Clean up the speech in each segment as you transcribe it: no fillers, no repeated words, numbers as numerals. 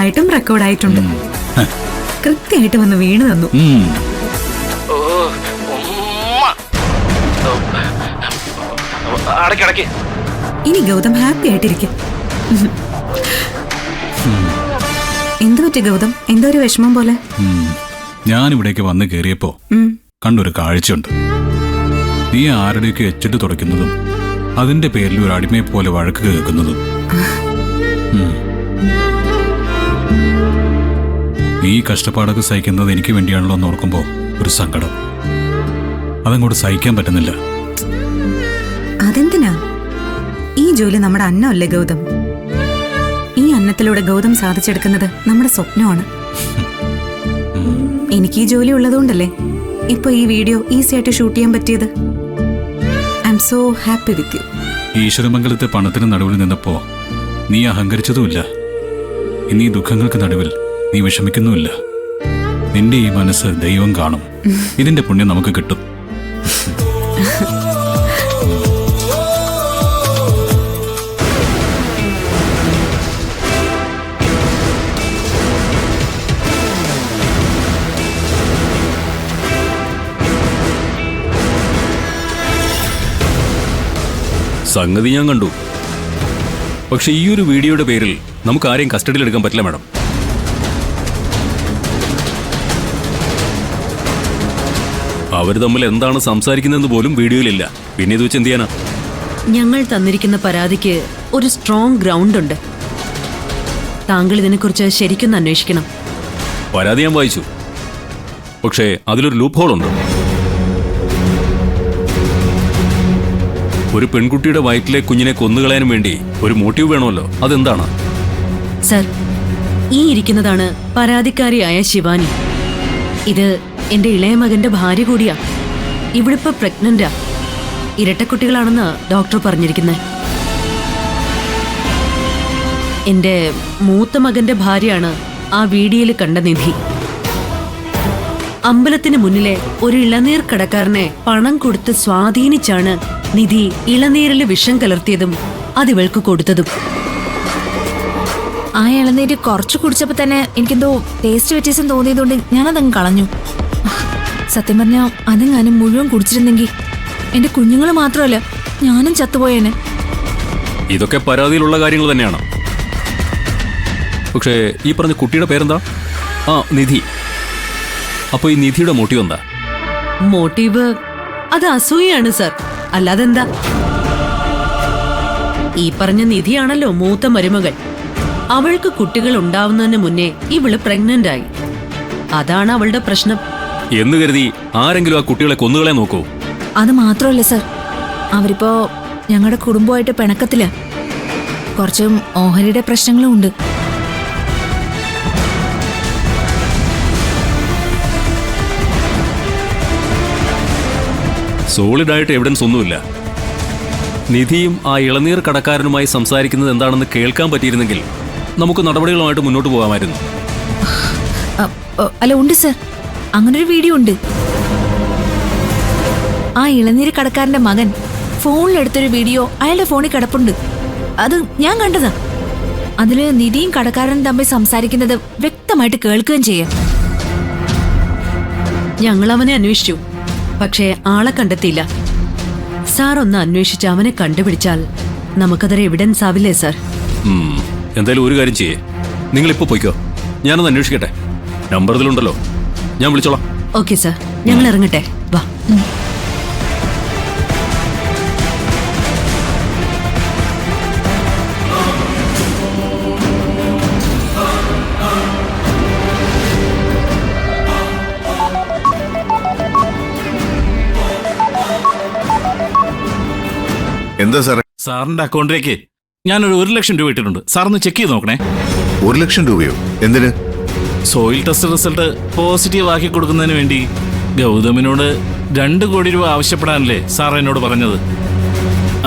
ഉറപ്പായിട്ടും റെക്കോർഡായിട്ടുണ്ട്. കൃത്യമായിട്ട് വന്ന് വീണ് തന്നു. ഇനി ഗൗതം ഹാപ്പി ആയിട്ടിരിക്കും. എന്തു പറ്റി ഗൗതം? എന്തോ ഒരു വിഷമം പോലെ. ഞാനിവിടേക്ക് വന്ന് കയറിയപ്പോ കണ്ടൊരു കാഴ്ചയുണ്ട്. നീ ആരുടെയൊക്കെ എച്ചിട്ട് തുടയ്ക്കുന്നതും അതിന്റെ പേരിൽ ഒരു അടിമയെ പോലെ വഴക്ക് കേൾക്കുന്നതും. നീ കഷ്ടപ്പാടൊക്കെ സഹിക്കുന്നത് എനിക്ക് വേണ്ടിയാണല്ലോ എന്ന് ഓർക്കുമ്പോ ഒരു സങ്കടം. അതങ്ങോട്ട് സഹിക്കാൻ പറ്റുന്നില്ല. അതെന്തിനാ? ഈ ജോലി നമ്മുടെ അന്നമല്ലേ ഗൗതം? ഈ അന്നത്തിലൂടെ ഗൗതം സാധിച്ചെടുക്കുന്നത് നമ്മുടെ സ്വപ്നമാണ്. എനിക്ക് ഈ ജോലി ഉള്ളതുകൊണ്ടല്ലേ ഇപ്പൊ ഈ വീഡിയോ ഈസി ആയിട്ട് ഷൂട്ട് ചെയ്യാൻ പറ്റിയത്. I am so happy with you. ഈശ്വരമംഗലത്തെ പണത്തിന് നടുവിൽ നിന്നപ്പോ നീ അഹങ്കരിച്ചതുമില്ല. ഇനി ഈ ദുഃഖങ്ങൾക്ക് നടുവിൽ നീ വിഷമിക്കുന്നുമില്ല. നിന്റെ ഈ മനസ്സ് ദൈവം കാണും. ഇതിന്റെ പുണ്യം നമുക്ക് കിട്ടും. സംഗതി ഞാൻ കണ്ടു. പക്ഷെ ഈ ഒരു വീഡിയോയുടെ പേരിൽ നമുക്ക് ആരെയും കസ്റ്റഡിയിൽ എടുക്കാൻ പറ്റില്ല മാഡം. അവർ തമ്മിൽ എന്താണ് സംസാരിക്കുന്നതെന്ന് പോലും വീഡിയോയിലില്ല. പിന്നെ ഇത് വെച്ച് എന്ത് ചെയ്യാനാ? ഞങ്ങൾ തന്നിരിക്കുന്ന പരാതിക്ക് ഒരു സ്ട്രോങ് ഗ്രൗണ്ട് ഉണ്ട്. താങ്കൾ ഇതിനെക്കുറിച്ച് ശരിക്കും അന്വേഷിക്കണം. പരാതി ഞാൻ വായിച്ചു. പക്ഷേ അതിലൊരു ലൂപ്പ് ഹോൾ ഉണ്ട്. ഒരു പെൺകുട്ടിയുടെ വയറ്റിലെ കുഞ്ഞിനെ കൊന്നുകളയാനും വേണ്ടി ഒരു മോട്ടീവ് വേണമല്ലോ. അതെന്താണ്? സർ, ഈ ഇരിക്കുന്നതാണ് പരാതിക്കാരിയായ ശിവാനി. ഇത് എന്റെ ഇളയ മകന്റെ ഭാര്യ കൂടിയാ. ഇവിടിപ്പോ പ്രഗ്നന്റാ. ഇരട്ടക്കുട്ടികളാണെന്ന് ഡോക്ടർ പറഞ്ഞിരിക്കുന്നത്. എന്റെ മൂത്ത മകന്റെ ഭാര്യയാണ് ആ വീഡിയോയിൽ കണ്ട നിധി. അമ്പലത്തിന് മുന്നിലെ ഒരു ഇളനീർ കടക്കാരനെ പണം കൊടുത്ത് സ്വാധീനിച്ചാണ് നിധി ഇളനീരിൽ വിഷം കലർത്തിയതും അതിവൾക്ക് കൊടുത്തതും. ആ ഇളനീര് കുറച്ച് കുടിച്ചപ്പോ തന്നെ എനിക്കെന്തോ ടേസ്റ്റ് വ്യത്യാസം തോന്നിയതുകൊണ്ട് ഞാനതങ്ങ് കളഞ്ഞു. സത്യം പറഞ്ഞാൽ അതെങ്ങാനും മുഴുവൻ കുടിച്ചിരുന്നെങ്കിൽ എന്റെ കുഞ്ഞുങ്ങൾ മാത്രമല്ല ഞാനും ചത്തുപോയേനെ. ഇതൊക്കെ പരാതിയിലുള്ള കാര്യങ്ങൾ തന്നെയാണ്. പക്ഷേ ഈ പറഞ്ഞ കുട്ടിയുടെ പേരെന്താ? ആ, നിധി. അപ്പൊ ഈ നിധിയുടെ മോട്ടീവ് എന്താ? മോട്ടീവ് അത് അസൂയാണ് സർ, അല്ലാതെന്താ? ഈ പറഞ്ഞ നിധിയാണല്ലോ മൂത്ത മരുമകൾ. അവൾക്ക് കുട്ടികൾ ഉണ്ടാവുന്നതിന് മുന്നേ ഇവള് പ്രഗ്നന്റ് ആയി. അതാണ് അവളുടെ പ്രശ്നം എന്ന് കരുതി ആരെങ്കിലും ആ കുട്ടികളെ കൊന്നുകളെ നോക്കൂ? അത് മാത്രമല്ല സർ, അവരിപ്പോ ഞങ്ങളുടെ കുടുംബമായിട്ട് പിണക്കത്തില്ല. കുറച്ചും ഓഹരിയുടെ പ്രശ്നങ്ങളും ഉണ്ട്. സോളിഡായിട്ട് എവിഡൻസ് ഒന്നുമില്ല. നിധിയും ആ ഇളനീർ കടക്കാരനുമായി സംസാരിക്കുന്നത് എന്താണെന്ന് കേൾക്കാൻ പറ്റിയിരുന്നെങ്കിൽ നമുക്ക് നടപടികളുമായിട്ട് മുന്നോട്ട് പോകാമായിരുന്നു. അല്ല, ഉണ്ട് സർ, അങ്ങനൊരു വീഡിയോ ഉണ്ട്. ആ ഇളനീര് കടക്കാരന്റെ മകൻ ഫോണിലെടുത്തൊരു വീഡിയോ അയാളുടെ ഫോണിൽ കിടപ്പുണ്ട്. അത് ഞാൻ കണ്ടതാ. അതില് നിധിയും കടക്കാരനും തമ്മിൽ സംസാരിക്കുന്നത് വ്യക്തമായിട്ട് കേൾക്കുകയും ചെയ്യാം. ഞങ്ങൾ അവനെ അന്വേഷിച്ചു, പക്ഷേ ആളെ കണ്ടെത്തിയില്ല. സാർ ഒന്ന് അന്വേഷിച്ച് അവനെ കണ്ടുപിടിച്ചാൽ നമുക്കതൊരു എവിഡൻസ് ആവില്ലേ സാർ? എന്തായാലും ഒരു കാര്യം ചെയ്യേ, നിങ്ങളിപ്പോ പോയിക്കോ. ഞാനൊന്ന് അന്വേഷിക്കട്ടെ. നമ്പർ ഇതിലുണ്ടല്ലോ, ഞാൻ വിളിച്ചോളാം. ഓക്കെ സാർ, ഞങ്ങൾ ഇറങ്ങട്ടെ. വാ. എന്താ സാറേ? സാറിന്റെ അക്കൗണ്ടിലേക്ക് ഞാനൊരു 1 ലക്ഷം രൂപ ഇട്ടിട്ടുണ്ട്. സാറൊന്ന് ചെക്ക് ചെയ്ത് നോക്കണേ. 1 ലക്ഷം രൂപയോ? എന്തിന്? സോയിൽ ടെസ്റ്റ് റിസൾട്ട് പോസിറ്റീവ് ആക്കി കൊടുക്കുന്നതിന് വേണ്ടി ഗൗതമിനോട് 2 കോടി രൂപ ആവശ്യപ്പെടാനല്ലേ സാർ എന്നോട് പറഞ്ഞത്?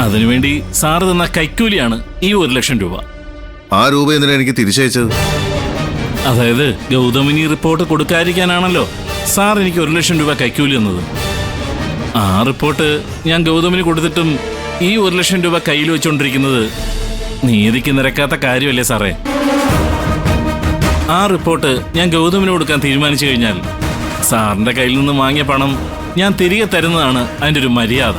അതിനുവേണ്ടി സാറ് തന്ന കൈക്കൂലിയാണ് ഈ 1 ലക്ഷം രൂപ. ആ രൂപ എന്തിനാ എനിക്ക് തിരിച്ചയച്ചത്? അതായത് ഗൗതമിന് റിപ്പോർട്ട് കൊടുക്കാതിരിക്കാനാണല്ലോ സാർ എനിക്ക് 1 ലക്ഷം രൂപ കൈക്കൂലി തന്നത്. ആ റിപ്പോർട്ട് ഞാൻ ഗൗതമിന് കൊടുത്തിട്ടും ഈ 1 ലക്ഷം രൂപ കയ്യിൽ വെച്ചുകൊണ്ടിരിക്കുന്നത് നീതിക്ക് നിരക്കാത്ത കാര്യമല്ലേ സാറേ? ആ റിപ്പോർട്ട് ഞാൻ ഗൗതമിന് കൊടുക്കാൻ തീരുമാനിച്ചു കഴിഞ്ഞാൽ സാറിന്റെ കയ്യിൽ നിന്ന് വാങ്ങിയ പണം ഞാൻ തിരികെ തരുന്നതാണ് അതിൻ്റെ ഒരു മര്യാദ.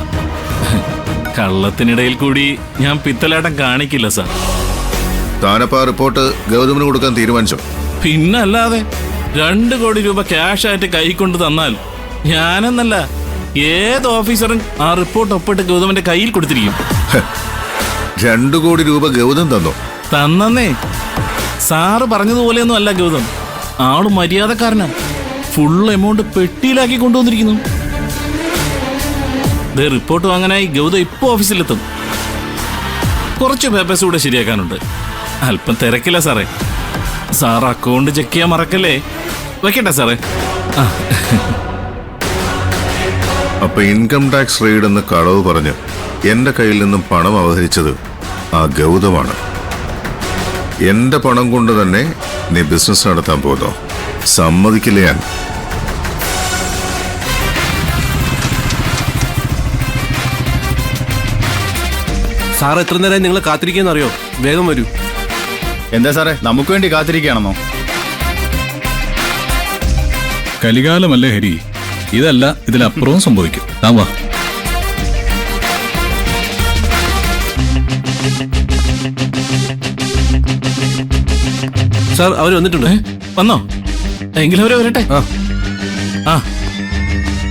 കള്ളത്തിനിടയിൽ കൂടി ഞാൻ പിത്തലാട്ടം കാണിക്കില്ല സാർ. താനപ്പോ ആ റിപ്പോർട്ട് ഗൗതമിന് കൊടുക്കാൻ തീരുമാനിച്ചോ? പിന്നല്ലാതെ 2 കോടി രൂപ ക്യാഷ് ആയിട്ട് കൈ കൊണ്ട് തന്നാൽ ഞാനെന്നല്ല ഏത് ഓഫീസറും ആ റിപ്പോർട്ട് ഒപ്പിട്ട് ഗൗതമിന്റെ കയ്യിൽ കൊടുത്തിരിക്കും. 2 കോടി രൂപ ഗൗതം തന്നോ? തന്നേ. സാറ് പറഞ്ഞതുപോലെയൊന്നും അല്ല ഗൗതം. ആള് മര്യാദക്കാരനാ. ഫുൾ എമൗണ്ട് പെട്ടിയിലാക്കി കൊണ്ടുവന്നിരിക്കുന്നു. റിപ്പോർട്ട് വാങ്ങാനായി ഗൗതം ഇപ്പൊ ഓഫീസിലെത്തും. കുറച്ച് പേപ്പേഴ്സ് കൂടെ ശരിയാക്കാനുണ്ട്. അല്പം തിരക്കില്ല സാറേ. സാർ അക്കൗണ്ട് ചെക്ക് ചെയ്യാൻ മറക്കല്ലേ. വെക്കട്ടെ സാറേ. അപ്പൊ ഇൻകം ടാക്സ് റെയ്ഡ് എന്ന് കളവ് പറഞ്ഞ് എന്റെ കയ്യിൽ നിന്നും പണം അവഹരിച്ചത് ആ ഗൗതമാണ്. എന്റെ പണം കൊണ്ട് തന്നെ നീ ബിസിനസ് നടത്താൻ പോകുന്നോ? സമ്മതിക്കില്ല ഞാൻ. സാർ എത്ര നേരം നിങ്ങൾ കാത്തിരിക്കുന്നറിയോ? വേഗം വരൂ. എന്താ സാറേ, നമുക്ക് വേണ്ടി കാത്തിരിക്കുകയാണെന്നോ? കലികാലമല്ലേ ഹരി, ഇതല്ല ഇതിലപ്പുറവും സംഭവിക്കും. താൻ വാ. സാർ അവർ വന്നിട്ടുണ്ട്. വന്നോ? എങ്കിലും അവരെ വരട്ടെ. ആ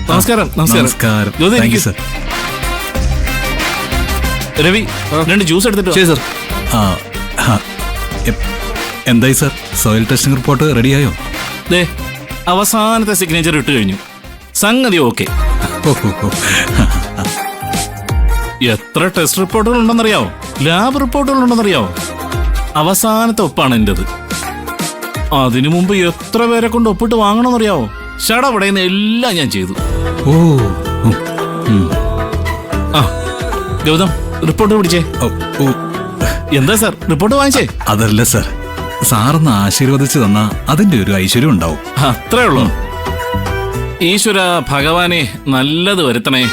നമസ്കാരം. നമസ്കാരം. ഗൗതം താങ്ക് യു ഇരിക്ക്. സർ. രവി 2 ജ്യൂസ് എടുത്തിട്ട് ശരി സാർ. ആ ആ, എന്തായി സർ, സോയിൽ ടെസ്റ്റിംഗ് റിപ്പോർട്ട് റെഡിയായോ? ദേ അവസാനത്തെ സിഗ്നേച്ചർ ഇട്ട് കഴിഞ്ഞു. സംഗതി ഓക്കെ. എത്ര ടെസ്റ്റ് റിപ്പോർട്ടുകൾ ഉണ്ടെന്നറിയാവോ? ലാബ് റിപ്പോർട്ടുകൾ ഉണ്ടെന്നറിയാവോ? അവസാനത്തെ ഒപ്പാണ് എന്റേത്. അതിനു മുമ്പ് എത്ര പേരെ കൊണ്ട് ഒപ്പിട്ട് വാങ്ങണമെന്നറിയാവോ? ഷടപടയുന്ന എല്ലാം ഞാൻ ചെയ്തു. ഓ ആ ഗൗതം, റിപ്പോർട്ട് പിടിച്ചേ. എന്താ സാർ, റിപ്പോർട്ട് വാങ്ങിച്ചേ? അതല്ല സർ, സാറൊന്ന് ആശീർവദിച്ചു തന്നാ അതിന്റെ ഒരു ഐശ്വര്യം ഉണ്ടാവും. അത്രേ ഉള്ളൂ. ഈശ്വര ഭഗവാനെ നല്ലത് വരുത്തണേ.